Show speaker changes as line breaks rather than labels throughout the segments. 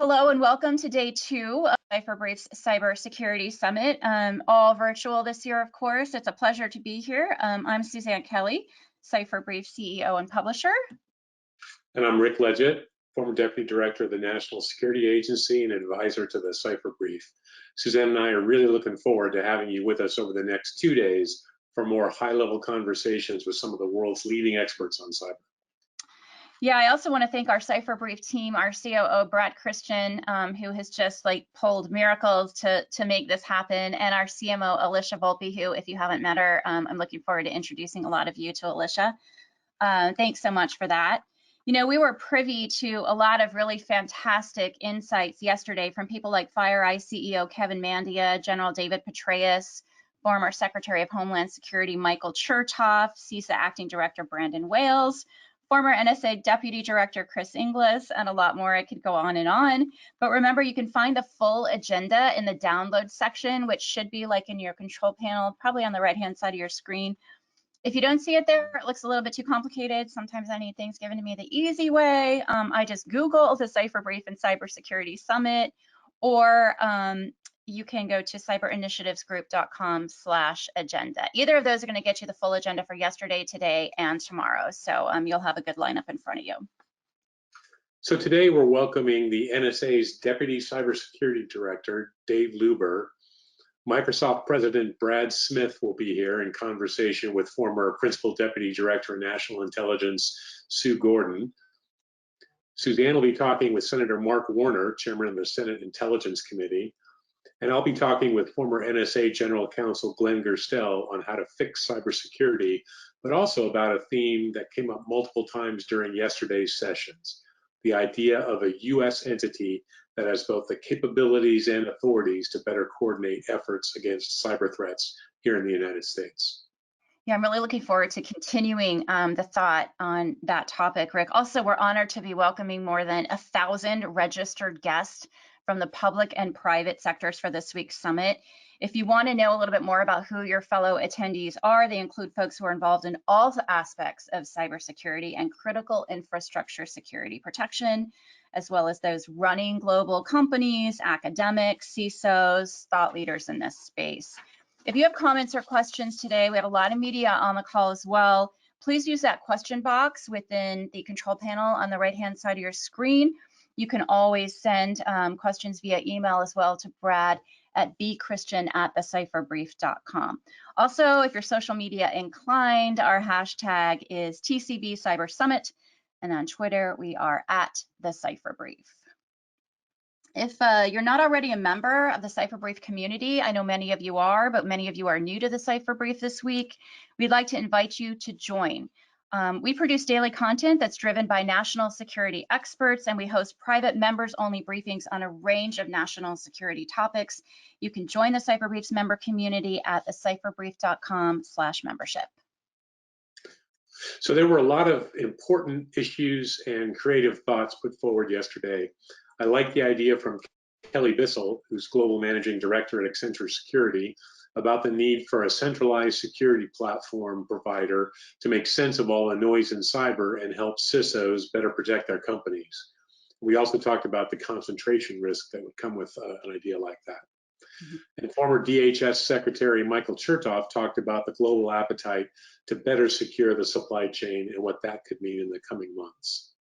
Hello and welcome to day 2 of Cipher Brief's Cybersecurity Summit, all virtual this year, of course. It's a pleasure to be here. I'm Suzanne Kelly, Cipher Brief CEO and publisher.
And I'm Rick Ledgett, former Deputy Director of the National Security Agency and advisor to the Cipher Brief. Suzanne and I are really looking forward to having you with us over the next 2 days for more high-level conversations with some of the world's leading experts on cyber.
Yeah, I also want to thank our Cipher Brief team, our COO, Brad Christian, who has just pulled miracles to make this happen, and our CMO, Alicia Volpe, who, if you haven't met her, I'm looking forward to introducing a lot of you to Alicia. Thanks so much for that. You know, we were privy to a lot of really fantastic insights yesterday from people like FireEye CEO Kevin Mandia, General David Petraeus, former Secretary of Homeland Security Michael Chertoff, CISA Acting Director Brandon Wales, former NSA Deputy Director Chris Inglis, and a lot more. I could go on and on. But remember, you can find the full agenda in the download section, which should be like in your control panel, probably on the right-hand side of your screen. If you don't see it there, it looks a little bit too complicated. Sometimes I need things given to me the easy way. I just Google the Cipher Brief and Cybersecurity Summit, or you can go to cyberinitiativesgroup.com/agenda. Either of those are going to get you the full agenda for yesterday, today, and tomorrow. So you'll have a good lineup in front of you.
So today we're welcoming the NSA's Deputy Cybersecurity Director, Dave Luber. Microsoft President Brad Smith will be here in conversation with former Principal Deputy Director of National Intelligence, Sue Gordon. Suzanne will be talking with Senator Mark Warner, Chairman of the Senate Intelligence Committee. And I'll be talking with former NSA General Counsel Glenn Gerstel on how to fix cybersecurity, but also about a theme that came up multiple times during yesterday's sessions, the idea of a U.S. entity that has both the capabilities and authorities to better coordinate efforts against cyber threats here in the United States.
Yeah, I'm really looking forward to continuing the thought on that topic, Rick. Also, we're honored to be welcoming more than 1,000 registered guests from the public and private sectors for this week's summit. If you want to know a little bit more about who your fellow attendees are, they include folks who are involved in all the aspects of cybersecurity and critical infrastructure security protection, as well as those running global companies, academics, CISOs, thought leaders in this space. If you have comments or questions today, we have a lot of media on the call as well. Please use that question box within the control panel on the right-hand side of your screen. You can always send questions via email as well to Brad at bchristian@thecipherbrief.com. Also, if you're social media inclined, our hashtag is TCB Cyber Summit, and on Twitter, we are at the Cipher Brief. If you're not already a member of the Cipher Brief community, I know many of you are, but many of you are new to the Cipher Brief this week, we'd like to invite you to join. We produce daily content that's driven by national security experts, and we host private members-only briefings on a range of national security topics. You can join the Cipher Brief's member community at thecipherbrief.com/membership.
So there were a lot of important issues and creative thoughts put forward yesterday. I like the idea from Kelly Bissell, who's Global Managing Director at Accenture Security, about the need for a centralized security platform provider to make sense of all the noise in cyber and help CISOs better protect their companies. We also talked about the concentration risk that would come with an idea like that. Mm-hmm. And former DHS Secretary Michael Chertoff talked about the global appetite to better secure the supply chain and what that could mean in the coming months.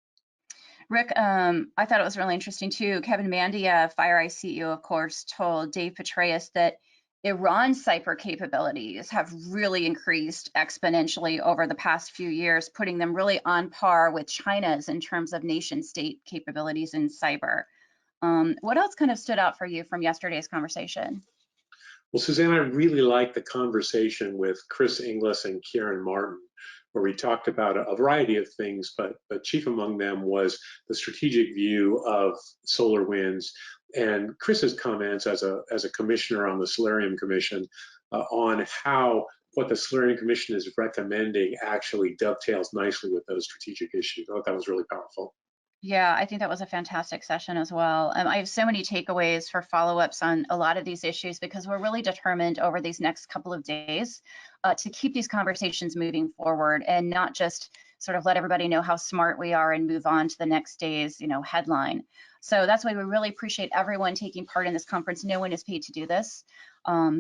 Rick, I thought it was really interesting too. Kevin Mandia, FireEye CEO, of course, told Dave Petraeus that Iran's cyber capabilities have really increased exponentially over the past few years, putting them really on par with China's in terms of nation state capabilities in cyber. What else kind of stood out for you from yesterday's conversation?
Well, Suzanne, I really liked the conversation with Chris Inglis and Kieran Martin, where we talked about a variety of things, but chief among them was the strategic view of SolarWinds and Chris's comments as a commissioner on the Solarium Commission on how what the Solarium Commission is recommending actually dovetails nicely with those strategic issues. I thought that was really powerful.
Yeah, I think that was a fantastic session as well. I have so many takeaways for follow-ups on a lot of these issues because we're really determined over these next couple of days to keep these conversations moving forward and not just sort of let everybody know how smart we are and move on to the next day's, headline. So that's why we really appreciate everyone taking part in this conference. No one is paid to do this.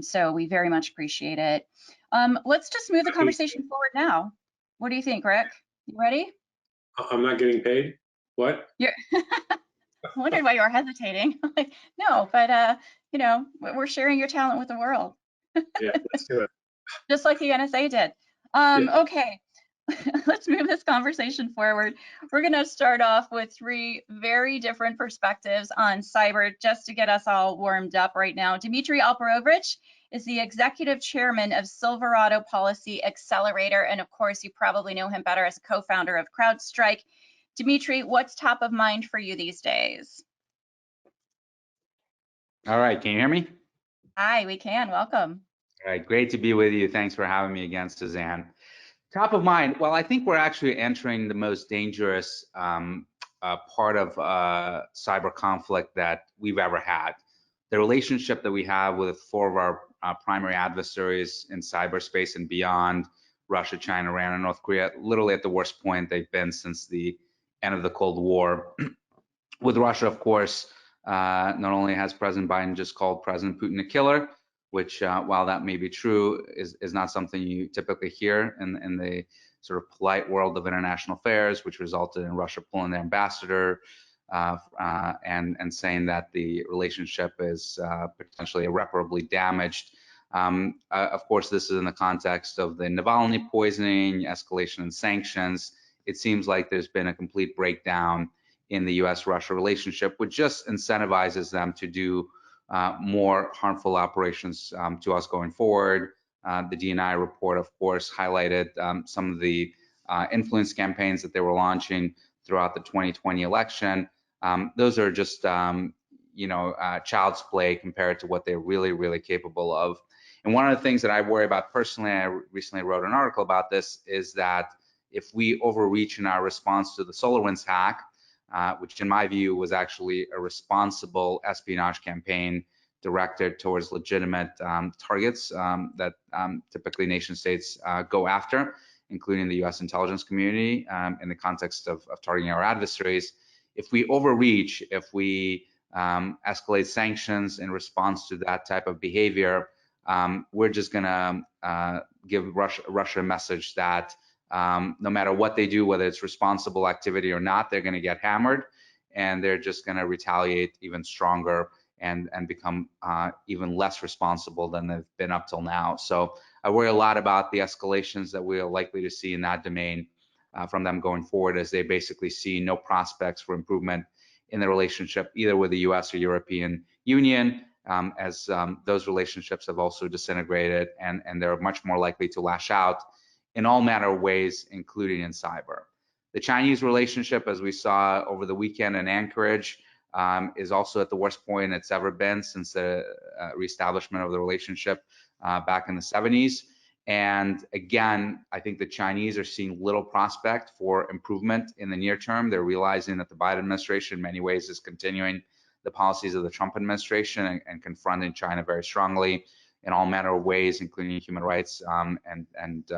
So we very much appreciate it. Let's just move the conversation forward now. What do you think, Rick? You ready?
I'm not getting paid? What?
You're I wondered why you were hesitating. Like, no, but we're sharing your talent with the world.
Yeah, let's do it.
Just like the NSA did.
Yeah.
Okay, let's move this conversation forward. We're going to start off with 3 very different perspectives on cyber, just to get us all warmed up right now. Dmitry Alperovich is the executive chairman of Silverado Policy Accelerator, and of course, you probably know him better as a co-founder of CrowdStrike. Dmitry, what's top of mind for you these days?
All right, can you hear me?
Hi, we can. Welcome.
All right, great to be with you. Thanks for having me again, Suzanne. Top of mind, well, I think we're actually entering the most dangerous part of cyber conflict that we've ever had. The relationship that we have with 4 of our primary adversaries in cyberspace and beyond, Russia, China, Iran, and North Korea, literally at the worst point they've been since the end of the Cold War. With Russia, of course, not only has President Biden just called President Putin a killer, which, while that may be true, is not something you typically hear in the sort of polite world of international affairs, which resulted in Russia pulling their ambassador and saying that the relationship is potentially irreparably damaged. Of course, this is in the context of the Navalny poisoning, escalation in sanctions. It seems like there's been a complete breakdown in the US-Russia relationship, which just incentivizes them to do more harmful operations to us going forward. The DNI report, of course, highlighted some of the influence campaigns that they were launching throughout the 2020 election. Those are just, child's play compared to what they're really, really capable of. And one of the things that I worry about personally, I recently wrote an article about this, is that if we overreach in our response to the SolarWinds hack, which in my view was actually a responsible espionage campaign directed towards legitimate targets that typically nation states go after, including the US intelligence community in the context of targeting our adversaries. If we overreach, if we escalate sanctions in response to that type of behavior, we're just gonna give Russia a message that no matter what they do, whether it's responsible activity or not, they're going to get hammered, and they're just going to retaliate even stronger and become even less responsible than they've been up till now. So I worry a lot about the escalations that we are likely to see in that domain from them going forward, as they basically see no prospects for improvement in the relationship either with the US or European Union, as those relationships have also disintegrated, and they're much more likely to lash out in all manner of ways, including in cyber. The Chinese relationship, as we saw over the weekend in Anchorage, is also at the worst point it's ever been since the reestablishment of the relationship back in the 70s. And again, I think the Chinese are seeing little prospect for improvement in the near term. They're realizing that the Biden administration in many ways is continuing the policies of the Trump administration and confronting China very strongly in all manner of ways, including human rights and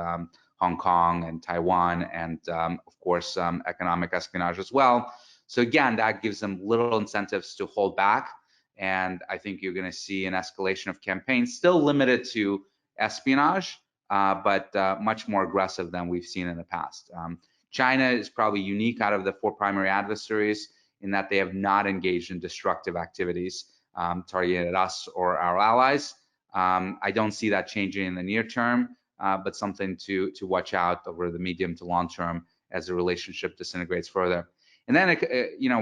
Hong Kong and Taiwan, and of course economic espionage as well. So again, that gives them little incentives to hold back, and I think you're going to see an escalation of campaigns, still limited to espionage, but much more aggressive than we've seen in the past. China is probably unique out of the 4 primary adversaries in that they have not engaged in destructive activities targeted at us or our allies. I don't see that changing in the near term, but something to watch out over the medium to long term as the relationship disintegrates further. And then,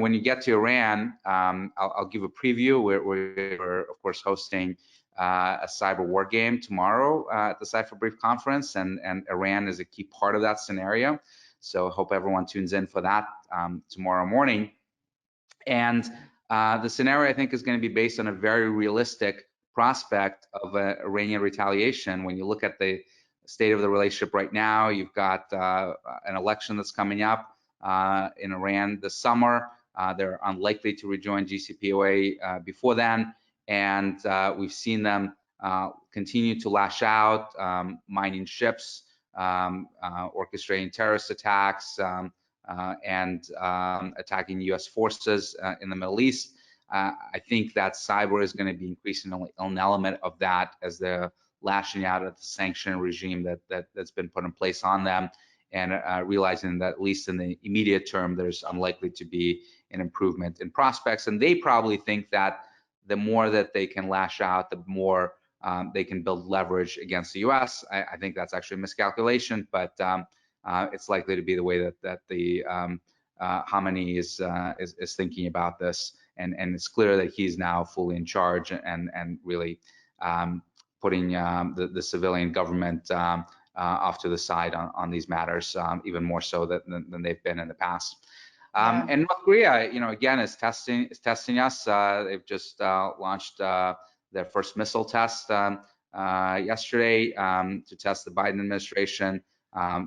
when you get to Iran, I'll give a preview. We're of course hosting a cyber war game tomorrow at the Cipher Brief conference, and Iran is a key part of that scenario. So I hope everyone tunes in for that tomorrow morning. And the scenario, I think, is going to be based on a very realistic prospect of Iranian retaliation. When you look at the state of the relationship right now, you've got an election that's coming up in Iran this summer. They're unlikely to rejoin JCPOA before then, and we've seen them continue to lash out, mining ships orchestrating terrorist attacks and attacking U.S. forces in the Middle East. I think that cyber is going to be increasingly an element of that as they're lashing out at the sanction regime that's been put in place on them, and realizing that at least in the immediate term, there's unlikely to be an improvement in prospects. And they probably think that the more that they can lash out, the more they can build leverage against the U.S. I think that's actually a miscalculation, but it's likely to be the way that the Khamenei is thinking about this, and it's clear that he's now fully in charge and really putting the civilian government off to the side on these matters, even more so than they've been in the past. And North Korea, again, is testing us. They've just launched their first missile test yesterday to test the Biden administration.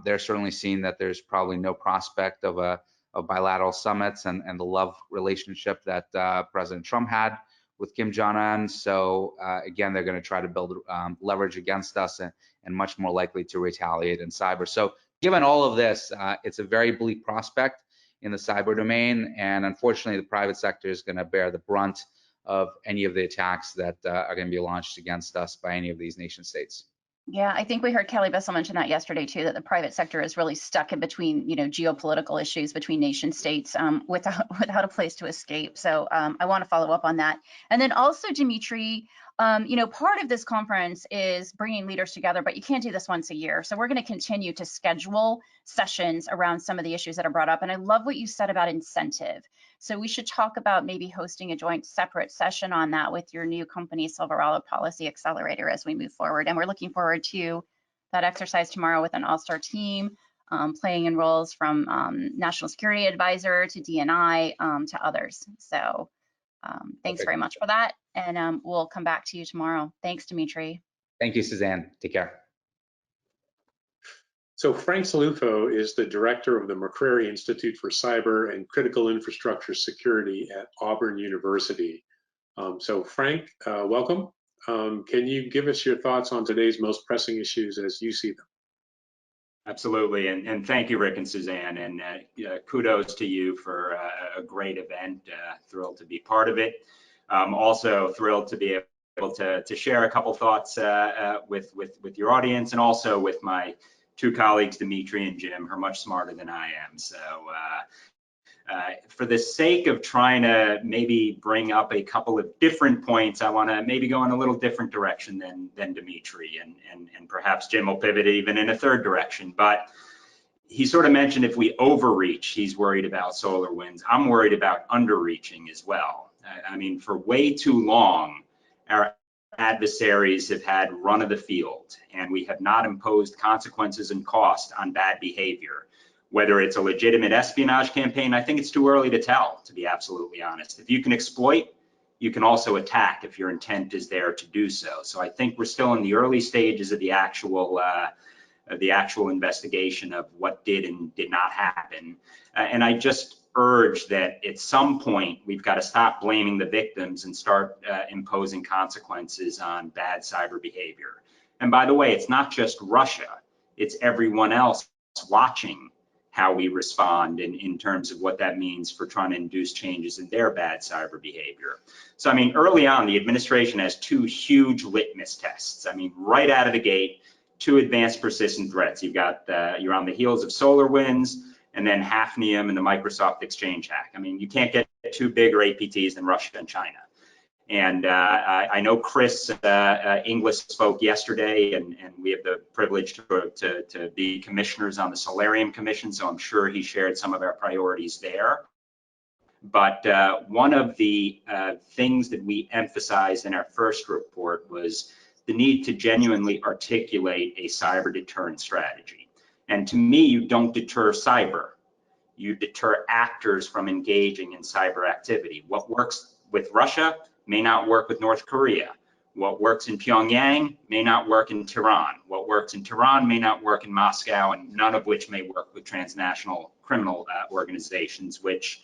They're certainly seeing that there's probably no prospect of bilateral summits and the love relationship that President Trump had with Kim Jong-un. So again, they're going to try to build leverage against us and much more likely to retaliate in cyber. So given all of this, it's a very bleak prospect in the cyber domain, and unfortunately, the private sector is going to bear the brunt of any of the attacks that are going to be launched against us by any of these nation states.
Yeah, I think we heard Kelly Bissell mention that yesterday too, that the private sector is really stuck in between, geopolitical issues between nation states without a place to escape. So I want to follow up on that. And then also, Dimitri, part of this conference is bringing leaders together, but you can't do this once a year. So we're going to continue to schedule sessions around some of the issues that are brought up. And I love what you said about incentive. So we should talk about maybe hosting a joint separate session on that with your new company, Silverado Policy Accelerator, as we move forward. And we're looking forward to that exercise tomorrow with an all-star team, playing in roles from National Security Advisor to DNI to others. So thanks very much for that. And we'll come back to you tomorrow. Thanks, Dimitri.
Thank you, Suzanne. Take care.
So Frank Saluto is the director of the McCrary Institute for Cyber and Critical Infrastructure Security at Auburn University. So Frank, welcome. Can you give us your thoughts on today's most pressing issues as you see them?
Absolutely, and thank you, Rick and Suzanne, and kudos to you for a great event. Thrilled to be part of it. Also thrilled to be able to share a couple thoughts with your audience, and also with my two colleagues, Dimitri and Jim, who are much smarter than I am. So for the sake of trying to maybe bring up a couple of different points, I want to maybe go in a little different direction than Dimitri, and perhaps Jim will pivot even in a third direction. But he sort of mentioned if we overreach, he's worried about SolarWinds. I'm worried about underreaching as well. I mean, for way too long, our adversaries have had run of the field, and we have not imposed consequences and cost on bad behavior. Whether it's a legitimate espionage campaign, I think it's too early to tell, to be absolutely honest. If you can exploit, you can also attack if your intent is there to do so. So I think we're still in the early stages of the actual investigation of what did and did not happen. And I just urge that at some point we've got to stop blaming the victims and start imposing consequences on bad cyber behavior. And by the way, it's not just Russia, it's everyone else watching how we respond in terms of what that means for trying to induce changes in their bad cyber behavior. So, I mean, early on, the administration has two huge litmus tests. I mean, right out of the gate, two advanced persistent threats. You've got, you're on the heels of SolarWinds, and then Hafnium and the Microsoft Exchange hack. I mean, you can't get two bigger APTs than Russia and China. And I know Chris Inglis spoke yesterday, and we have the privilege to be commissioners on the Solarium Commission, so I'm sure he shared some of our priorities there. But one of the things that we emphasized in our first report was the need to genuinely articulate a cyber deterrent strategy. And to me, you don't deter cyber. You deter actors from engaging in cyber activity. What works with Russia may not work with North Korea. What works in Pyongyang may not work in Tehran. What works in Tehran may not work in Moscow, and none of which may work with transnational criminal organizations, which,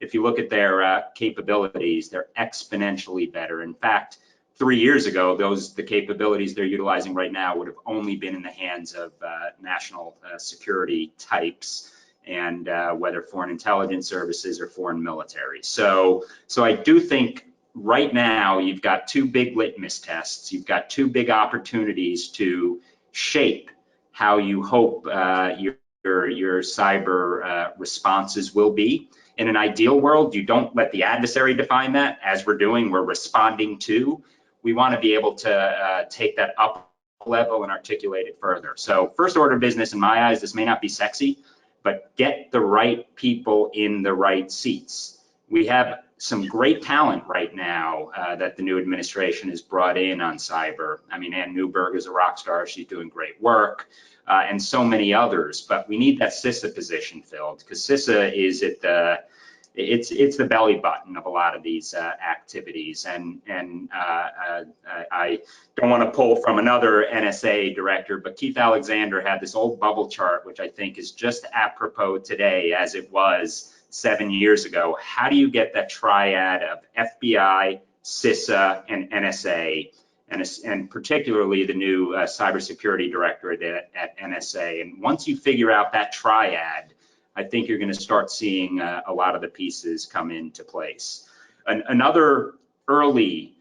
if you look at their capabilities, they're exponentially better. In fact, 3 years ago, the capabilities they're utilizing right now would have only been in the hands of national security types, and whether foreign intelligence services or foreign military. So I do think right now you've got two big litmus tests. You've got two big opportunities to shape how you hope your cyber responses will be. In an ideal world, you don't let the adversary define that. As we're doing, we're responding to. We want to be able to take that up level and articulate it further. So first order business in my eyes, this may not be sexy, but get the right people in the right seats. We have some great talent right now that the new administration has brought in on cyber. I mean, Ann Newberg is a rock star. She's doing great work, and so many others. But we need that CISA position filled, because CISA is at the it's the belly button of a lot of these activities. And I don't want to pull from another NSA director, but Keith Alexander had this old bubble chart, which I think is just apropos today as it was 7 years ago. How do you get that triad of FBI, CISA, and NSA, and particularly the new cybersecurity director at NSA? And once you figure out that triad, I think you're going to start seeing a lot of the pieces come into place. Another early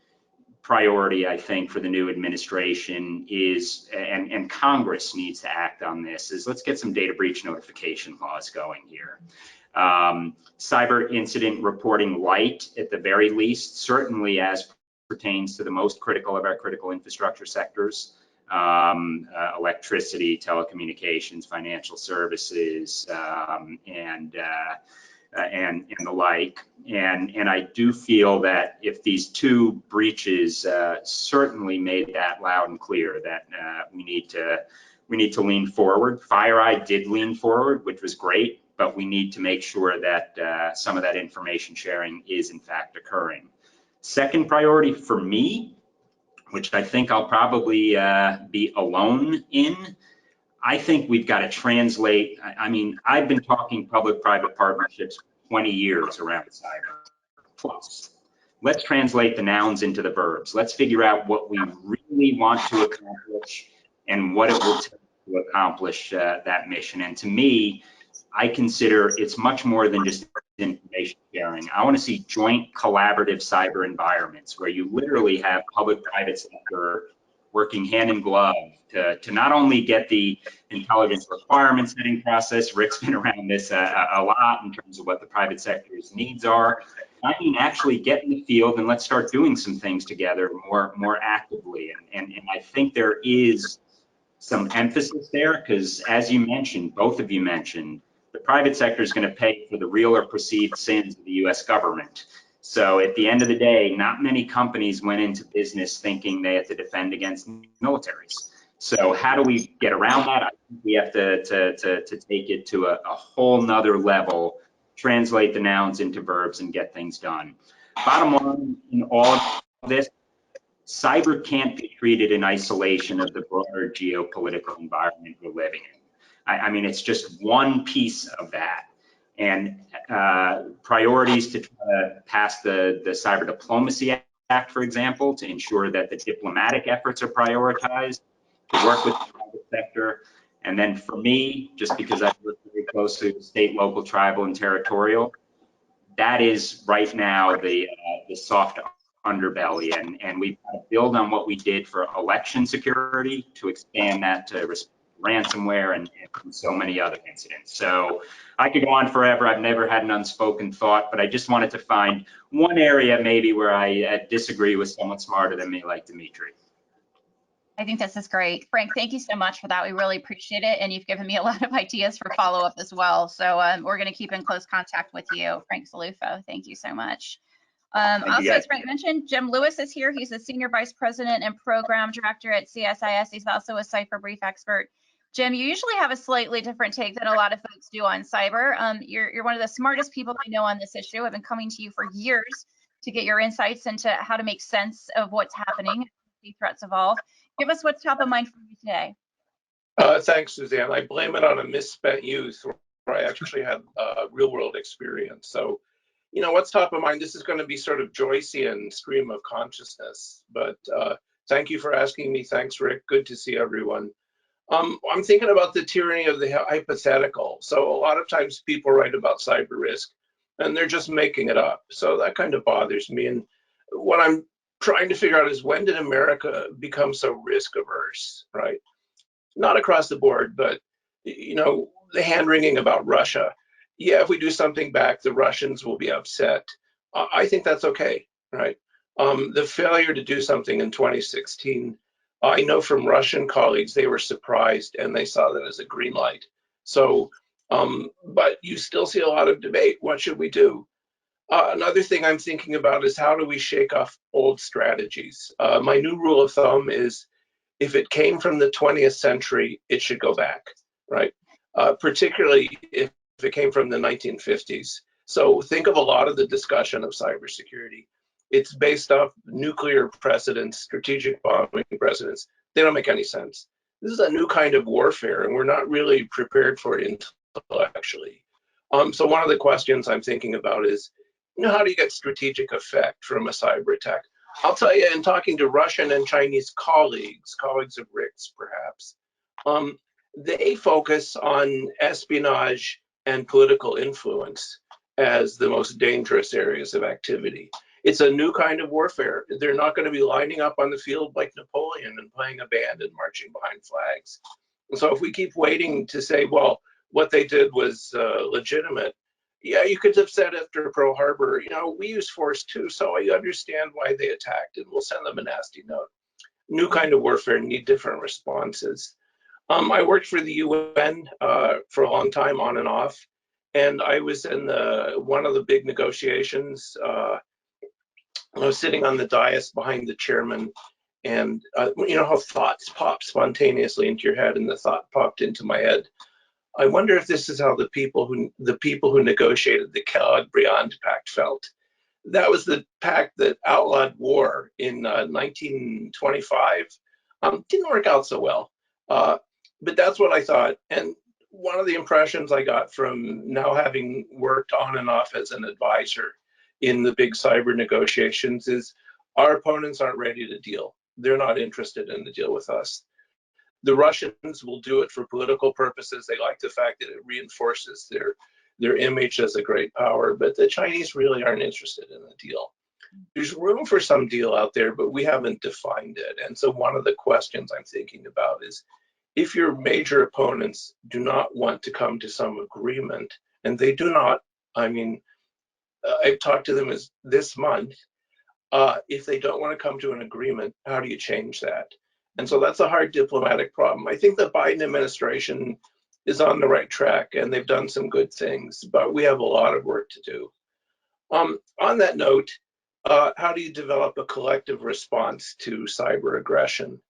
priority, I think, for the new administration is, and Congress needs to act on this, is let's get some data breach notification laws going here. Cyber incident reporting light, at the very least, certainly as pertains to the most critical of our critical infrastructure sectors. Electricity, telecommunications, financial services, and the like. And I do feel that if these two breaches certainly made that loud and clear, that we need to lean forward. FireEye did lean forward, which was great, but we need to make sure that some of that information sharing is in fact occurring. Second priority for me, which I think I'll probably be alone in, I think we've got to translate. I mean, I've been talking public-private partnerships for 20 years around cyber plus. Let's translate the nouns into the verbs. Let's figure out what we really want to accomplish and what it will take to accomplish that mission. And to me, I consider it's much more than just information sharing. I want to see joint collaborative cyber environments where you literally have public-private sector working hand in glove to not only get the intelligence requirement setting process. Rick's been around this a lot in terms of what the private sector's needs are. I mean, actually get in the field and let's start doing some things together more actively. And I think there is some emphasis there, because as you mentioned, both of you mentioned, the private sector is going to pay for the real or perceived sins of the US government. So at the end of the day, not many companies went into business thinking they had to defend against militaries. So how do we get around that? I think we have to take it to a whole nother level, translate the nouns into verbs and get things done. Bottom line in all of this, cyber can't be treated in isolation of the broader geopolitical environment we're living in. I mean, it's just one piece of that. And priorities to try to pass the Cyber Diplomacy Act, for example, to ensure that the diplomatic efforts are prioritized, to work with the private sector. And then for me, just because I work very closely with state, local, tribal, and territorial, that is right now the soft underbelly. And we've got to build on what we did for election security to expand that to ransomware and so many other incidents. So I could go on forever. I've never had an unspoken thought, but I just wanted to find one area maybe where I disagree with someone smarter than me, like Dimitri.
I think this is great. Frank, thank you so much for that. We really appreciate it. And you've given me a lot of ideas for follow-up as well. So we're going to keep in close contact with you, Frank Saluto. Thank you so much. Also, as Frank mentioned, Jim Lewis is here. He's the Senior Vice President and Program Director at CSIS. He's also a Cipher Brief expert. Jim, you usually have a slightly different take than a lot of folks do on cyber. You're one of the smartest people I know on this issue. I've been coming to you for years to get your insights into how to make sense of what's happening, how threats evolve. Give us what's top of mind for you today.
Thanks, Suzanne. I blame it on a misspent youth where I actually had real world experience. So what's top of mind? This is going to be sort of Joycean stream of consciousness, but thank you for asking me. Thanks, Rick. Good to see everyone. I'm thinking about the tyranny of the hypothetical. So a lot of times people write about cyber risk and they're just making it up. So that kind of bothers me. And what I'm trying to figure out is, when did America become so risk averse, right? Not across the board, but the hand wringing about Russia. Yeah, if we do something back, the Russians will be upset. I think that's okay, right? The failure to do something in 2016, I know from Russian colleagues, they were surprised and they saw that as a green light. So, but you still see a lot of debate. What should we do? Another thing I'm thinking about is, how do we shake off old strategies? My new rule of thumb is, if it came from the 20th century, it should go back, right? Particularly if it came from the 1950s. So think of a lot of the discussion of cybersecurity. It's based off nuclear precedents, strategic bombing precedents. They don't make any sense. This is a new kind of warfare, and we're not really prepared for it intellectually. So one of the questions I'm thinking about is, how do you get strategic effect from a cyber attack? I'll tell you, in talking to Russian and Chinese colleagues of Rick's perhaps, they focus on espionage and political influence as the most dangerous areas of activity. It's a new kind of warfare. They're not going to be lining up on the field like Napoleon and playing a band and marching behind flags. And so if we keep waiting to say, well, what they did was legitimate, yeah, you could have said after Pearl Harbor, we use force too, so I understand why they attacked, and we'll send them a nasty note. New kind of warfare, need different responses. I worked for the UN for a long time, on and off, and I was in one of the big negotiations. I was sitting on the dais behind the chairman, and you know how thoughts pop spontaneously into your head, and the thought popped into my head. I wonder if this is how the people who negotiated the Kellogg-Briand Pact felt. That was the pact that outlawed war in 1925. Didn't work out so well, but that's what I thought. And one of the impressions I got from now having worked on and off as an advisor in the big cyber negotiations is, our opponents aren't ready to deal. They're not interested in the deal with us. The Russians will do it for political purposes. They like the fact that it reinforces their image as a great power, but the Chinese really aren't interested in the deal. There's room for some deal out there, but we haven't defined it. And so one of the questions I'm thinking about is, if your major opponents do not want to come to some agreement, and they do not, I've talked to them this month, if they don't want to come to an agreement, how do you change that? And so that's a hard diplomatic problem. I think the Biden administration is on the right track, and they've done some good things, but we have a lot of work to do. On that note, how do you develop a collective response to cyber aggression?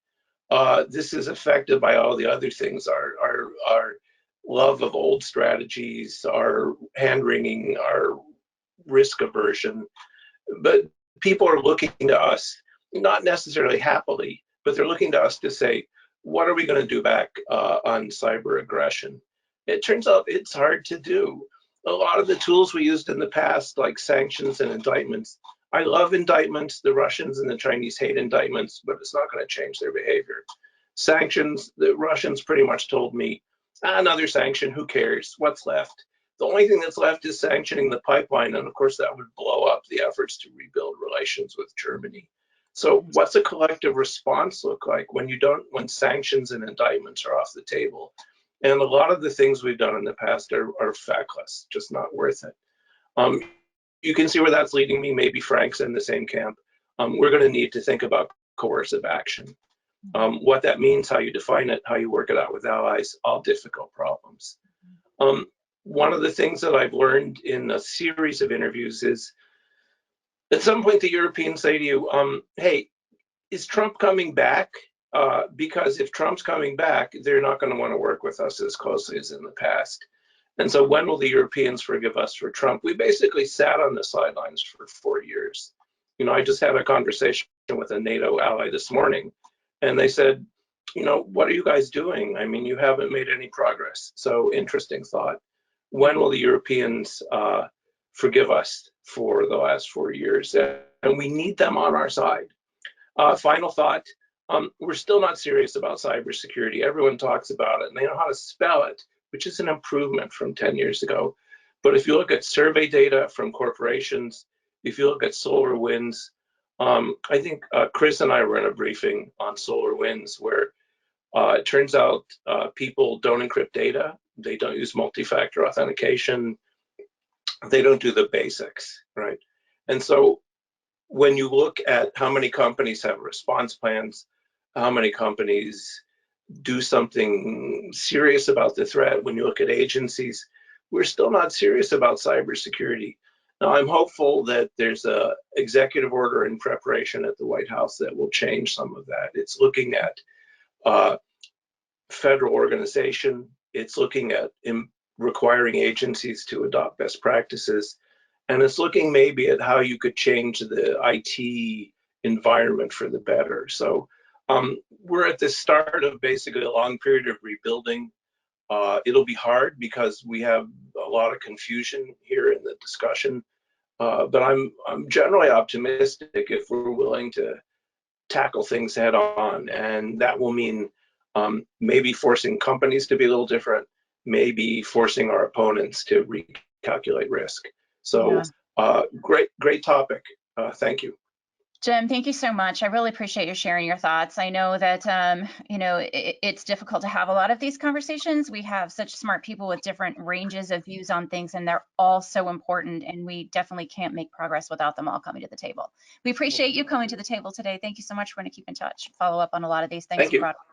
This is affected by all the other things, our love of old strategies, our hand-wringing, our risk aversion. But people are looking to us, not necessarily happily, but they're looking to us to say, what are we going to do back on cyber aggression? It turns out it's hard to do. A lot of the tools we used in the past, like sanctions and indictments, I love indictments. The Russians and the Chinese hate indictments, but it's not going to change their behavior. Sanctions, the Russians pretty much told me, another sanction, who cares? What's left? The only thing that's left is sanctioning the pipeline, and of course that would blow up the efforts to rebuild relations with Germany. So what's a collective response look like when sanctions and indictments are off the table? And a lot of the things we've done in the past are feckless, just not worth it. You can see where that's leading me. Maybe Frank's in the same camp. We're going to need to think about coercive action. What that means, how you define it, how you work it out with allies, all difficult problems. One of the things that I've learned in a series of interviews is, at some point the Europeans say to you, hey, is Trump coming back? Because if Trump's coming back, they're not going to want to work with us as closely as in the past. And so when will the Europeans forgive us for Trump? We basically sat on the sidelines for 4 years. I just had a conversation with a NATO ally this morning, and they said, what are you guys doing? You haven't made any progress. So interesting thought. When will the Europeans forgive us for the last 4 years, and we need them on our side. Final thought, we're still not serious about cybersecurity. Everyone talks about it and they know how to spell it, which is an improvement from 10 years ago. But if you look at survey data from corporations, if you look at SolarWinds, I think Chris and I were in a briefing on SolarWinds where it turns out people don't encrypt data, they don't use multi-factor authentication, they don't do the basics, right? And so when you look at how many companies have response plans, how many companies do something serious about the threat, when you look at agencies, we're still not serious about cybersecurity. Now, I'm hopeful that there's a executive order in preparation at the White House that will change some of that. It's looking at federal organization. It's looking at requiring agencies to adopt best practices. And it's looking maybe at how you could change the IT environment for the better. So we're at the start of basically a long period of rebuilding. It'll be hard because we have a lot of confusion here in the discussion. But I'm generally optimistic if we're willing to tackle things head on. And that will mean maybe forcing companies to be a little different, maybe forcing our opponents to recalculate risk. So great topic. Thank you.
Jim, thank you so much. I really appreciate you sharing your thoughts. I know that, it's difficult to have a lot of these conversations. We have such smart people with different ranges of views on things, and they're all so important, and we definitely can't make progress without them all coming to the table. We appreciate you coming to the table today. Thank you so much. We're going to keep in touch, follow up on a lot of these things
Thank you.
brought up